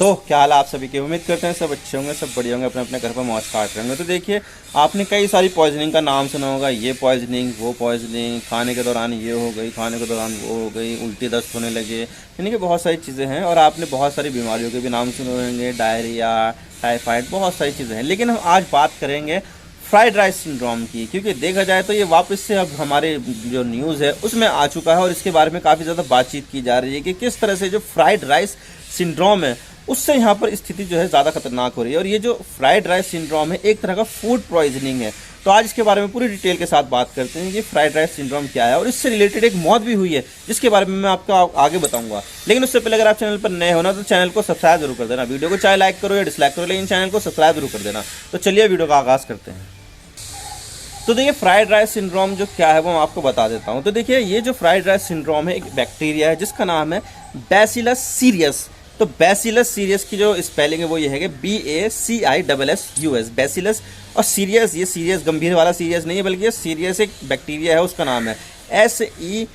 तो क्या हाल आप सभी की, उम्मीद करते हैं सब अच्छे होंगे, सब बढ़िया होंगे, अपने अपने घर पर मौज काट रहे होंगे। तो देखिए, आपने कई सारी पॉइजनिंग का नाम सुना होगा, ये पॉइजनिंग वो पॉइजनिंग, खाने के दौरान ये हो गई, खाने के दौरान वो हो गई, उल्टी दस्त होने लगे, यानी कि बहुत सारी चीज़ें हैं। और आपने बहुत सारी बीमारियों के भी नाम सुने होंगे, डायरिया, टाइफाइड, बहुत सारी चीज़ें हैं। लेकिन हम आज बात करेंगे फ्राइड राइस सिंड्रोम की, क्योंकि देखा जाए तो ये वापस से अब हमारे जो न्यूज़ है उसमें आ चुका है और इसके बारे में काफ़ी ज़्यादा बातचीत की जा रही है कि किस तरह से जो फ्राइड राइस सिंड्रोम है उससे यहाँ पर स्थिति जो है ज़्यादा खतरनाक हो रही है। और ये जो फ्राइड राइस सिंड्रोम है एक तरह का फूड पॉइजनिंग है। तो आज इसके बारे में पूरी डिटेल के साथ बात करते हैं कि फ्राइड राइस सिंड्रोम क्या है, और इससे रिलेटेड एक मौत भी हुई है जिसके बारे में मैं आपको आगे बताऊंगा। लेकिन उससे पहले अगर आप चैनल पर नए हो ना तो चैनल को सब्सक्राइब जरूर कर देना। वीडियो को चाहे लाइक करो या डिसलाइक करो, लेकिन चैनल को सब्सक्राइब जरूर कर देना। तो चलिए वीडियो का आगाज़ करते हैं। तो देखिए, फ्राइड राइस सिंड्रोम जो क्या है वो मैं आपको बता देता हूँ। तो देखिए, ये जो फ्राइड राइस सिंड्रोम है एक बैक्टीरिया है जिसका नाम है बैसिलस सीरियस। तो बैसिलस सीरियस की जो स्पेलिंग है वो ये है कि BACISSUS, बैसिलस। और सीरियस, ये सीरियस गंभीर वाला सीरियस नहीं है, बल्कि ये सीरियस एक बैक्टीरिया है, उसका नाम है SEREUS,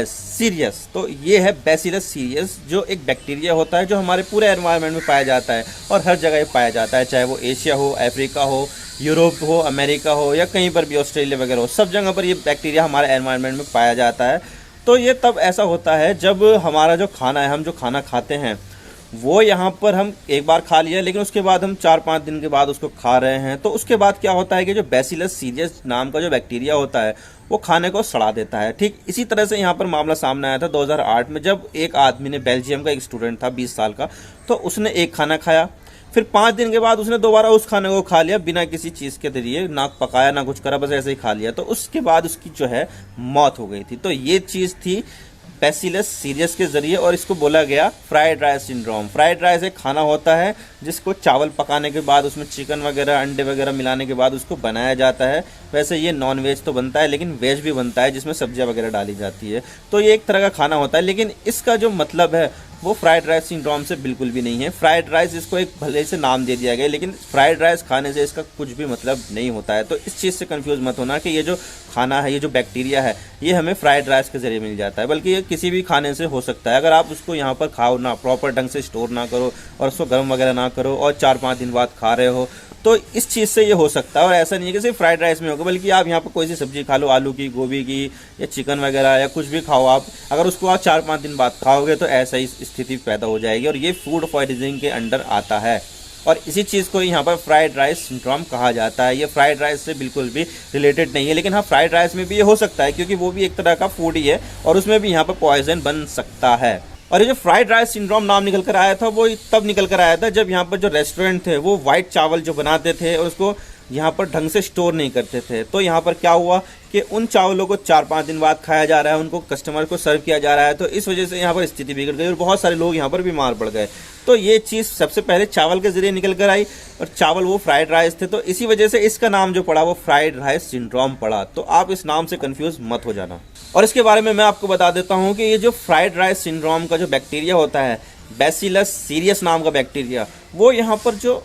सीरियस। तो ये है बैसिलस सीरियस, जो एक बैक्टीरिया होता है जो हमारे पूरे एनवायरनमेंट में पाया जाता है और हर जगह पाया जाता है, चाहे वो एशिया हो, अफ्रीका हो, यूरोप हो, अमेरिका हो, या कहीं पर भी ऑस्ट्रेलिया वगैरह हो, सब जगह पर ये बैक्टीरिया हमारे एनवायरनमेंट में पाया जाता है। तो ये तब ऐसा होता है जब हमारा जो खाना है, हम जो खाना खाते हैं वो यहाँ पर हम एक बार खा लिया, लेकिन उसके बाद हम 4-5 दिन के बाद उसको खा रहे हैं, तो उसके बाद क्या होता है कि जो बैसिलस सीरियस नाम का जो बैक्टीरिया होता है वो खाने को सड़ा देता है। ठीक इसी तरह से यहाँ पर मामला सामने आया था 2008 में, जब एक आदमी ने, बेल्जियम का एक स्टूडेंट था 20 साल का, तो उसने एक खाना खाया, फिर 5 दिन के बाद उसने दोबारा उस खाने को खा लिया बिना किसी चीज़ के जरिए, ना पकाया ना कुछ करा, बस ऐसे ही खा लिया। तो उसके बाद उसकी जो है मौत हो गई थी। तो ये चीज़ थी बैसिलस सीरियस के जरिए, और इसको बोला गया fried rice syndrome. Fried rice एक खाना होता है जिसको चावल पकाने के बाद उसमें चिकन वगैरह, अंडे वगैरह मिलाने के बाद उसको बनाया जाता है। वैसे ये नॉन वेज तो बनता है, लेकिन वेज भी बनता है जिसमें सब्जियां वगैरह डाली जाती है। तो ये एक तरह का खाना होता है, लेकिन इसका जो मतलब है वो फ्राइड राइस सिंड्रोम से बिल्कुल भी नहीं है। फ्राइड राइस, इसको एक भले से नाम दे दिया गया, लेकिन फ्राइड राइस खाने से इसका कुछ भी मतलब नहीं होता है। तो इस चीज़ से कंफ्यूज मत होना कि ये जो खाना है, ये जो बैक्टीरिया है, ये हमें फ्राइड राइस के जरिए मिल जाता है, बल्कि ये किसी भी खाने से हो सकता है। अगर आप उसको यहाँ पर खाओ ना, प्रॉपर ढंग से स्टोर ना करो और उसको गर्म वगैरह ना करो और 4-5 दिन बाद खा रहे हो, तो इस चीज़ से ये हो सकता है। और ऐसा नहीं है कि सिर्फ फ्राइड राइस में होगा, बल्कि आप यहाँ पर कोई सी सब्जी खा लो, आलू की, गोभी की, या चिकन वगैरह, या कुछ भी खाओ आप, अगर उसको आप 4-5 दिन बाद खाओगे तो ऐसा ही स्थिति पैदा हो जाएगी, और ये फूड पॉइजनिंग के अंडर आता है। और इसी चीज़ को यहाँ पर फ्राइड राइस सिंड्रोम कहा जाता है। ये फ्राइड राइस से बिल्कुल भी रिलेटेड नहीं है, लेकिन हाँ, फ्राइड राइस में भी ये हो सकता है क्योंकि वो भी एक तरह का फूड ही है और उसमें भी यहाँ पर पॉइजन बन सकता है। और ये जो फ्राइड राइस सिंड्रोम नाम निकल कर आया था वो तब निकल कर आया था जब यहाँ पर जो रेस्टोरेंट थे वो वाइट चावल जो बनाते थे और उसको यहाँ पर ढंग से स्टोर नहीं करते थे। तो यहाँ पर क्या हुआ कि उन चावलों को 4-5 दिन बाद खाया जा रहा है, उनको कस्टमर को सर्व किया जा रहा है, तो इस वजह से यहाँ पर स्थिति बिगड़ गई और बहुत सारे लोग यहाँ पर बीमार पड़ गए। तो ये चीज़ सबसे पहले चावल के जरिए निकल कर आई, और चावल वो फ्राइड राइस थे, तो इसी वजह से इसका नाम जो पड़ा वो फ्राइड राइस सिंड्रोम पड़ा। तो आप इस नाम से कन्फ्यूज मत हो जाना। और इसके बारे में मैं आपको बता देता हूँ कि ये जो फ्राइड राइस सिंड्रोम का जो बैक्टीरिया होता है, बैसिलस सीरियस नाम का बैक्टीरिया, वो यहाँ पर जो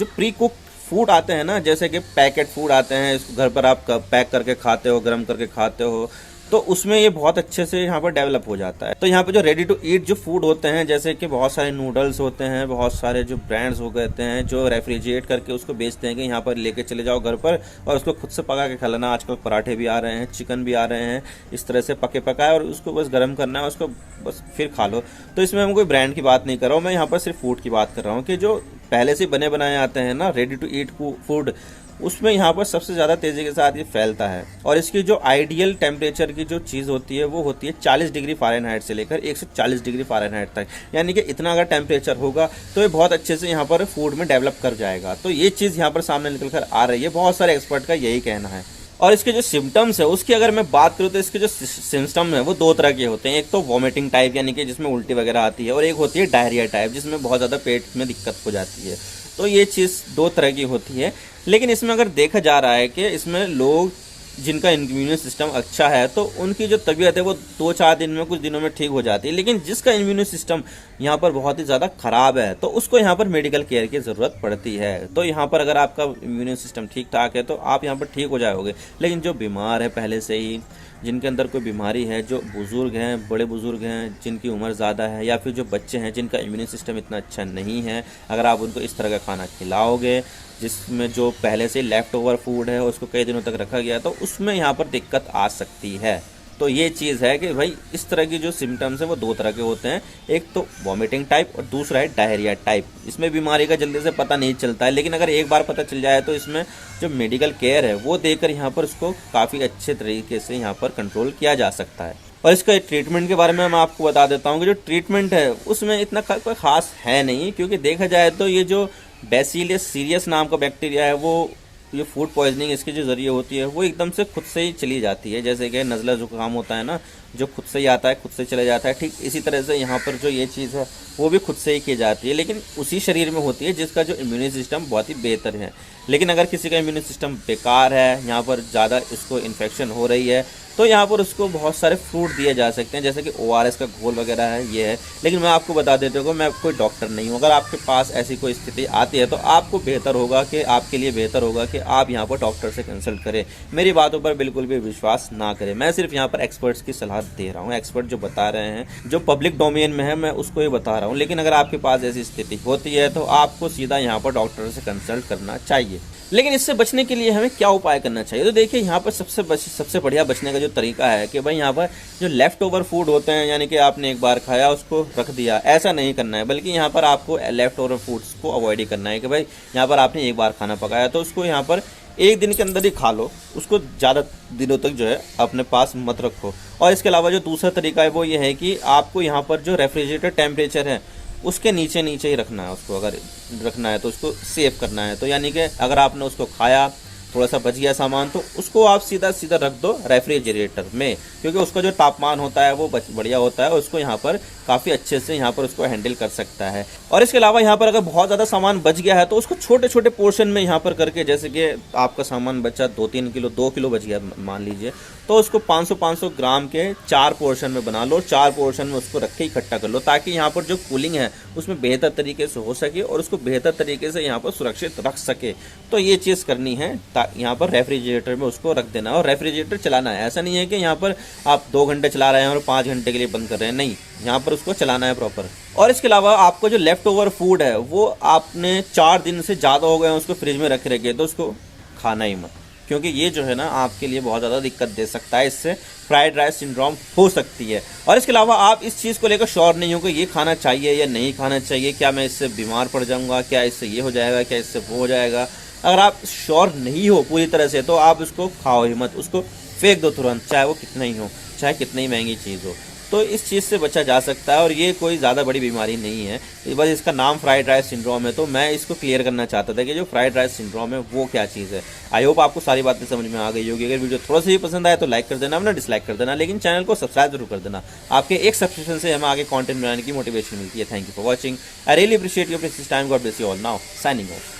प्री कुक फूड आते हैं ना, जैसे कि पैकेट फूड आते हैं, इसको घर पर आप पैक करके खाते हो, गर्म करके खाते हो, तो उसमें ये बहुत अच्छे से यहाँ पर डेवलप हो जाता है। तो यहाँ पे जो रेडी टू ईट जो फूड होते हैं, जैसे कि बहुत सारे नूडल्स होते हैं, बहुत सारे जो ब्रांड्स हो गए हैं जो रेफ्रिजरेट करके उसको बेचते हैं कि यहाँ पर लेके चले जाओ घर पर और उसको खुद से पका के खा लेना। आजकल पराठे भी आ रहे हैं, चिकन भी आ रहे हैं, इस तरह से पके पकाए, और उसको बस गर्म करना है, उसको बस फिर खा लो। तो इसमें हम कोई ब्रांड की बात नहीं कर रहा हूँ, मैं यहाँ पर सिर्फ फूड की बात कर रहा हूँ कि जो पहले से बने बनाए आते हैं ना रेडी टू ईट फूड, उसमें यहाँ पर सबसे ज़्यादा तेज़ी के साथ ये फैलता है। और इसकी जो आइडियल टेम्परेचर की जो चीज़ होती है वो होती है 40 डिग्री फ़ारेनहाइट से लेकर 140 डिग्री फ़ारेनहाइट तक, यानी कि इतना अगर टेम्परेचर होगा तो ये बहुत अच्छे से यहाँ पर फूड में डेवलप कर जाएगा। तो ये चीज़ यहाँ पर सामने निकल कर आ रही है, बहुत सारे एक्सपर्ट का यही कहना है। और इसके जो सिम्टम्स है उसकी अगर मैं बात करूँ तो इसके जो सिम्टम है वो 2 तरह के होते हैं। एक तो वॉमिटिंग टाइप, यानी कि जिसमें उल्टी वगैरह आती है, और एक होती है डायरिया टाइप, जिसमें बहुत ज़्यादा पेट में दिक्कत हो जाती है। तो ये चीज़ 2 तरह की होती है। लेकिन इसमें अगर देखा जा रहा है कि इसमें लोग जिनका इम्यून सिस्टम अच्छा है तो उनकी जो तबीयत है वो 2-4 दिन में, कुछ दिनों में ठीक हो जाती है। लेकिन जिसका इम्यून सिस्टम यहाँ पर बहुत ही ज़्यादा ख़राब है तो उसको यहाँ पर मेडिकल केयर की ज़रूरत पड़ती है। तो यहाँ पर अगर आपका इम्यून सिस्टम ठीक ठाक है तो आप यहाँ पर ठीक हो जाओगे। लेकिन जो बीमार है पहले से ही, जिनके अंदर कोई बीमारी है, जो बुज़ुर्ग हैं, बड़े बुज़ुर्ग हैं, जिनकी उम्र ज़्यादा है, या फिर जो बच्चे हैं जिनका इम्यून सिस्टम इतना अच्छा नहीं है, अगर आप उनको इस तरह का खाना खिलाओगे जिसमें जो पहले से लेफ़्ट ओवर फूड है उसको कई दिनों तक रखा गया, तो उसमें यहाँ पर दिक्कत आ सकती है। तो ये चीज़ है कि भाई इस तरह की जो सिम्टम्स हैं वो 2 तरह के होते हैं, एक तो वॉमिटिंग टाइप और दूसरा है डायरिया टाइप। इसमें बीमारी का जल्दी से पता नहीं चलता है, लेकिन अगर एक बार पता चल जाए तो इसमें जो मेडिकल केयर है वो देकर यहाँ पर उसको काफ़ी अच्छे तरीके से यहाँ पर कंट्रोल किया जा सकता है। और इसका ट्रीटमेंट के बारे में मैं आपको बता देता हूँ कि जो ट्रीटमेंट है उसमें इतना कोई ख़ास है नहीं, क्योंकि देखा जाए तो ये जो बैसिलस सीरियस नाम का बैक्टीरिया है वो, ये फूड पॉइजनिंग इसके जो ज़रिए होती है वो एकदम से खुद से ही चली जाती है। जैसे कि नज़ला ज़ुकाम होता है ना, जो खुद से ही आता है खुद से चले जाता है, ठीक इसी तरह से यहाँ पर जो ये चीज़ है वो भी खुद से ही की जाती है, लेकिन उसी शरीर में होती है जिसका जो इम्यून सिस्टम बहुत ही बेहतर है। लेकिन अगर किसी का इम्यून सिस्टम बेकार है, यहाँ पर ज़्यादा इसको इन्फेक्शन हो रही है, तो यहाँ पर उसको बहुत सारे फ्रूट दिए जा सकते हैं, जैसे कि ORS का घोल वगैरह है, ये है। लेकिन मैं आपको बता देता हूँ मैं कोई डॉक्टर नहीं हूँ। अगर आपके पास ऐसी कोई स्थिति आती है तो आपको बेहतर होगा कि आपके लिए बेहतर होगा कि आप यहाँ पर डॉक्टर से कंसल्ट करें। मेरी बातों पर बिल्कुल भी विश्वास ना करें। मैं सिर्फ यहाँ पर एक्सपर्ट्स की सलाह दे रहा हूँ। एक्सपर्ट जो बता रहे हैं, जो पब्लिक डोमेन में है, मैं उसको ही बता रहा हूँ। लेकिन अगर आपके पास ऐसी स्थिति होती है तो आपको सीधा यहाँ पर डॉक्टर से कंसल्ट करना चाहिए। लेकिन इससे बचने के लिए हमें क्या उपाय करना चाहिए? तो देखिए, यहाँ पर सबसे बढ़िया बचने का जो तरीका है कि भाई यहाँ पर जो लेफ़्ट ओवर फूड होते हैं, यानी कि आपने एक बार खाया उसको रख दिया, ऐसा नहीं करना है। बल्कि यहाँ पर आपको लेफ़्ट ओवर फूड्स को अवॉइड ही करना है कि भाई यहाँ पर आपने एक बार खाना पकाया तो उसको यहाँ पर एक दिन के अंदर ही खा लो, उसको ज़्यादा दिनों तक जो है अपने पास मत रखो। और इसके अलावा जो दूसरा तरीका है वो ये है कि आपको यहाँ पर जो रेफ्रिजरेटर टेम्परेचर है उसके नीचे ही रखना है उसको। अगर रखना है तो उसको सेव करना है। तो यानी कि अगर आपने उसको खाया, थोड़ा सा बच गया सामान, तो उसको आप सीधा रख दो रेफ्रिजरेटर में, क्योंकि उसका जो तापमान होता है वो बढ़िया होता है, उसको यहाँ पर काफ़ी अच्छे से यहाँ पर उसको हैंडल कर सकता है। और इसके अलावा यहाँ पर अगर बहुत ज़्यादा सामान बच गया है तो उसको छोटे छोटे पोर्शन में यहाँ पर करके, जैसे कि आपका सामान बचा 2-3 किलो, 2 किलो बच गया मान लीजिए, तो उसको 500-500 ग्राम के 4 पोर्शन में बना लो। 4 पोर्शन में उसको रख के इकट्ठा कर लो, ताकि यहाँ पर जो कूलिंग है उसमें बेहतर तरीके से हो सके और उसको बेहतर तरीके से यहाँ पर सुरक्षित रख सके। तो ये चीज़ करनी है, यहाँ पर रेफ्रिजरेटर में उसको रख देना है। और रेफ्रिजरेटर चलाना है, ऐसा नहीं है कि यहाँ पर आप 2 घंटे चला रहे हैं और 5 घंटे के लिए बंद कर रहे हैं, नहीं, यहाँ पर उसको चलाना है प्रॉपर। और इसके अलावा आपको जो लेफ़्ट ओवर फूड है वो आपने 4 दिन से ज़्यादा हो गए उसको फ्रिज में रख रखे, तो उसको खाना ही मत, क्योंकि ये जो है ना आपके लिए बहुत ज़्यादा दिक्कत दे सकता है। इससे फ्राइड राइस सिंड्रोम हो सकती है। और इसके अलावा आप इस चीज़ को लेकर श्योर नहीं हो कि ये खाना चाहिए या नहीं खाना चाहिए, क्या मैं इससे बीमार पड़ जाऊँगा, क्या इससे ये हो जाएगा, क्या इससे वो हो जाएगा। अगर आप श्योर नहीं हो पूरी तरह से तो आप उसको खाओ ही मत, उसको फेंक दो तुरंत, चाहे वो कितना ही हो, चाहे कितनी ही महंगी चीज़ हो। तो इस चीज़ से बचा जा सकता है और ये कोई ज़्यादा बड़ी बीमारी नहीं है, बस इसका नाम फ्राइड राइस सिंड्रोम है। तो मैं इसको क्लियर करना चाहता था कि जो फ्राइड राइस सिंड्रोम है वो क्या चीज़ है। आई होप आपको सारी बातें समझ में आ गई होगी। अगर वीडियो थोड़ा सा भी पसंद आया तो लाइक कर देना, वरना डिसलाइक कर देना, लेकिन चैनल को सब्सक्राइब जरूर कर देना। आपके एक सब्सक्रिप्शन से हमें आगे कंटेंट बनाने की मोटिवेशन मिलती है। Thank you for watching. I really appreciate your precious time. God bless you all. Now signing off.